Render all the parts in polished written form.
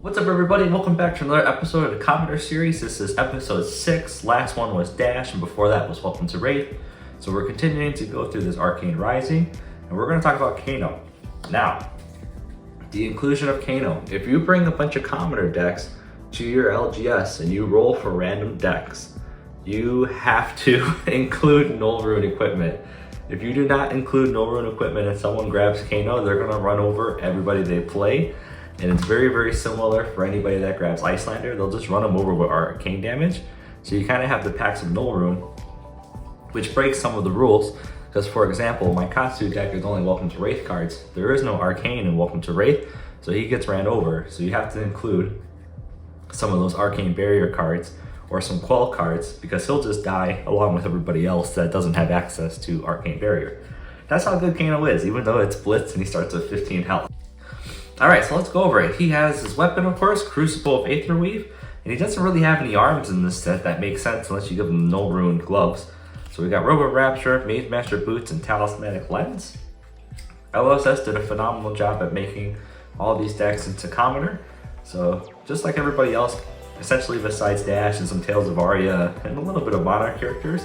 What's up, everybody? Welcome back to another episode of the Commodore series. This is episode 6. Last one was Dash, and before that was Welcome to Wraith. So we're continuing to go through this Arcane Rising, and we're going to talk about Kano. Now, the inclusion of Kano. If you bring a bunch of Commodore decks to your LGS and you roll for random decks, you have to include Null Rune equipment. If you do not include Null Rune equipment and someone grabs Kano, they're going to run over everybody they play. And it's very, very similar for anybody that grabs Icelander. They'll just run them over with arcane damage. So you kind of have the packs of Null Rune, which breaks some of the rules. Because for example, my Katsu deck is only Welcome to Wraith cards. There is no arcane in Welcome to Wraith, so he gets ran over. So you have to include some of those arcane barrier cards or some quell cards, because he'll just die along with everybody else that doesn't have access to arcane barrier. That's how good Kano is, even though it's blitzed and he starts with 15 health. Alright, so let's go over it. He has his weapon, of course, Crucible of Aetherweave, and he doesn't really have any arms in this set that makes sense unless you give him Null Rune gloves. So we got Robo Rapture, Maze Master Boots, and Talismanic Lens. LSS did a phenomenal job at making all these decks into Commoner. So just like everybody else, essentially besides Dash and some Tales of Aria and a little bit of Monarch characters,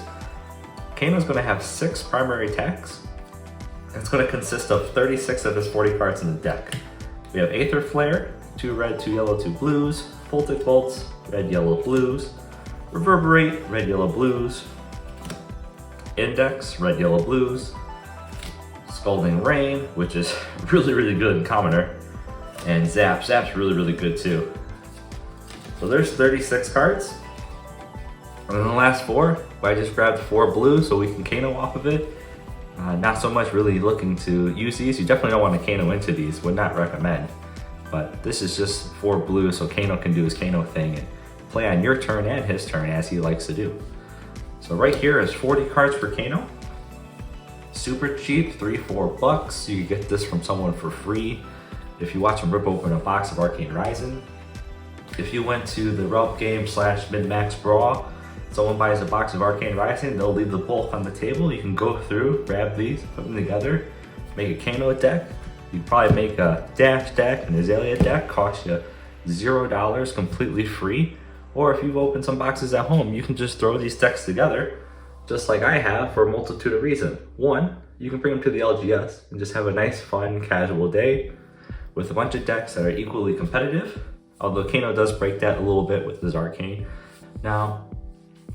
Kano's going to have 6 primary attacks. It's going to consist of 36 of his 40 cards in the deck. We have Aether Flare, 2 red, 2 yellow, 2 blues, Voltic Bolts, red, yellow, blues, Reverberate, red, yellow, blues, Index, red, yellow, blues, Scalding Rain, which is really, really good in Commoner, and Zap. Zap's really, really good too. So there's 36 cards. And then the last 4, I just grabbed 4 blue so we can Kano off of it. Not so much really looking to use these. You definitely don't want to Kano into these, would not recommend. But this is just 4 blue so Kano can do his Kano thing and play on your turn and his turn as he likes to do. So right here is 40 cards for Kano. Super cheap, $3-4 bucks. You can get this from someone for free if you watch him rip open a box of Arcane Rising. If you went to the Relp Game / Min-Max Brawl, someone buys a box of Arcane Rising, they'll leave the bulk on the table. You can go through, grab these, put them together, make a Kano deck. You probably make a Dash deck, an Azalea deck, cost you $0 completely free. Or if you've opened some boxes at home, you can just throw these decks together, just like I have, for a multitude of reasons. One, you can bring them to the LGS and just have a nice, fun, casual day with a bunch of decks that are equally competitive, although Kano does break that a little bit with his Arcane. Now,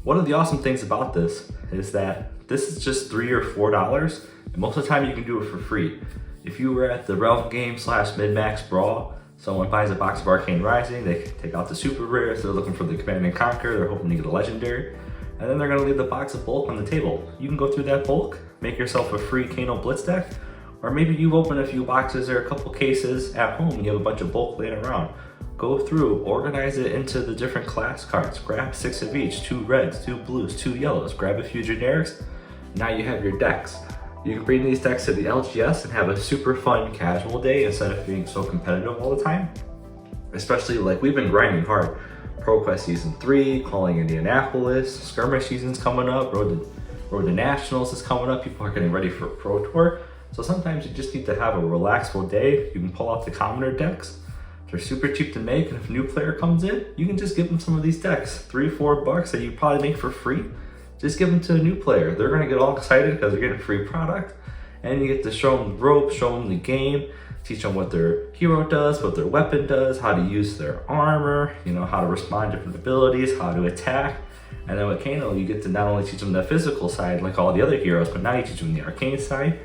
one of the awesome things about this is that this is just $3 or $4, and most of the time you can do it for free. If you were at the Relp Game / Min-Max Brawl, someone buys a box of Arcane Rising, they take out the super rares, they're looking for the Command and Conquer, they're hoping to get a legendary, and then they're gonna leave the box of bulk on the table. You can go through that bulk, make yourself a free Kano Blitz deck, or maybe you open a few boxes or a couple cases at home and you have a bunch of bulk laying around. Go through, organize it into the different class cards. Grab 6 of each, 2 reds, 2 blues, 2 yellows. Grab a few generics. Now you have your decks. You can bring these decks to the LGS and have a super fun casual day instead of being so competitive all the time. Especially like we've been grinding hard. ProQuest Season 3, Calling Indianapolis, Skirmish Season's coming up, Road to Nationals is coming up. People are getting ready for Pro Tour. So sometimes you just need to have a relaxful day. You can pull out the Commoner decks. They're super cheap to make, and if a new player comes in, you can just give them some of these decks. $3-4 bucks that you probably make for free. Just give them to a new player. They're gonna get all excited because they're getting a free product, and you get to show them the ropes, show them the game, teach them what their hero does, what their weapon does, how to use their armor, you know, how to respond to different abilities, how to attack. And then with Kano, you get to not only teach them the physical side like all the other heroes, but now you teach them the arcane side.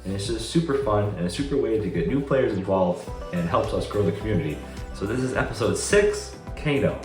And it's just super fun and a super way to get new players involved, and it helps us grow the community. So this is episode 6, Kano.